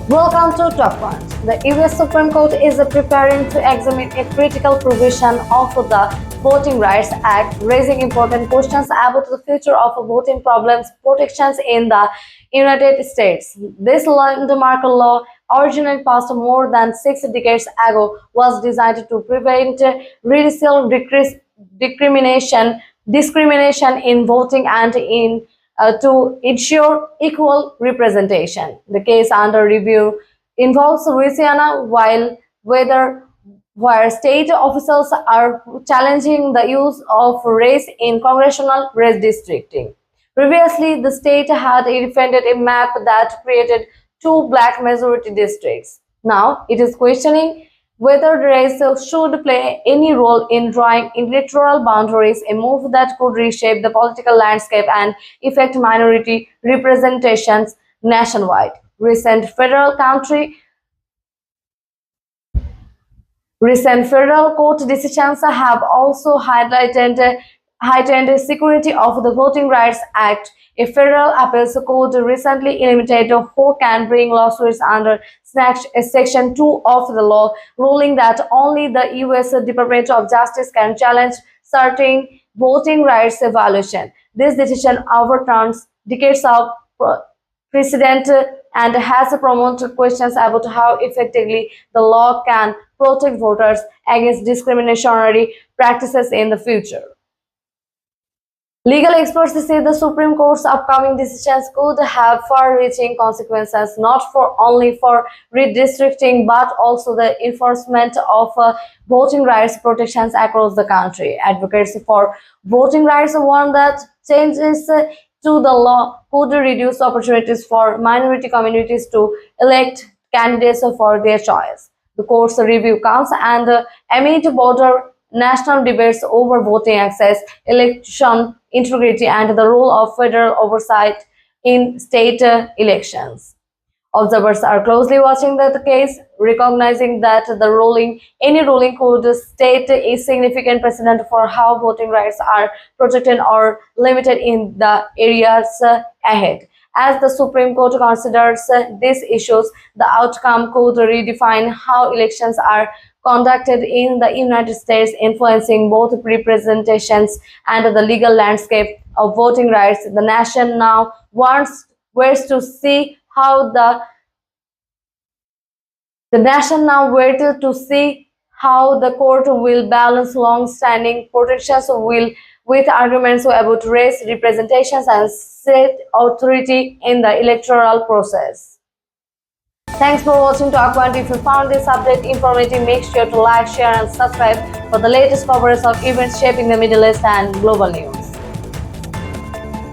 Welcome to Talkpoint. The US Supreme Court is preparing to examine a critical provision of the Voting Rights Act, raising important questions about the future of voting problems protections in the United States. This landmark law, originally passed more than 6 decades ago, was designed to prevent racial discrimination in voting and to ensure equal representation. The case under review involves Louisiana, where state officials are challenging the use of race in congressional redistricting. Previously, the state had defended a map that created two black majority districts. Now, it is questioning whether race should play any role in drawing electoral boundaries, a move that could reshape the political landscape and affect minority representations nationwide. Recent federal court decisions have also heightened security of the Voting Rights Act. A federal appeals court recently limited who can bring lawsuits under Section 2 of the law, ruling that only the U.S. Department of Justice can challenge certain voting rights violations. This decision overturns decades of precedent and has prompted questions about how effectively the law can protect voters against discriminatory practices in the future. Legal experts say the Supreme Court's upcoming decisions could have far-reaching consequences not only for redistricting but also the enforcement of voting rights protections across the country. Advocates for voting rights warn that changes to the law could reduce opportunities for minority communities to elect candidates for their choice. The court's review comes amid broader national debates over voting access, election integrity, and the role of federal oversight in state elections. Observers are closely watching the case, recognizing that any ruling could state a significant precedent for how voting rights are protected or limited in the areas ahead. As the Supreme Court considers these issues, the outcome could redefine how elections are conducted in the United States, influencing both representations and the legal landscape of voting rights. The nation now waits to see how the court will balance long-standing protections with arguments about race representations and state authority in the electoral process. Thanks for watching Talkpoint. If you found this update informative, make sure to like, share and subscribe for the latest coverage of events shaping the Middle East and global news.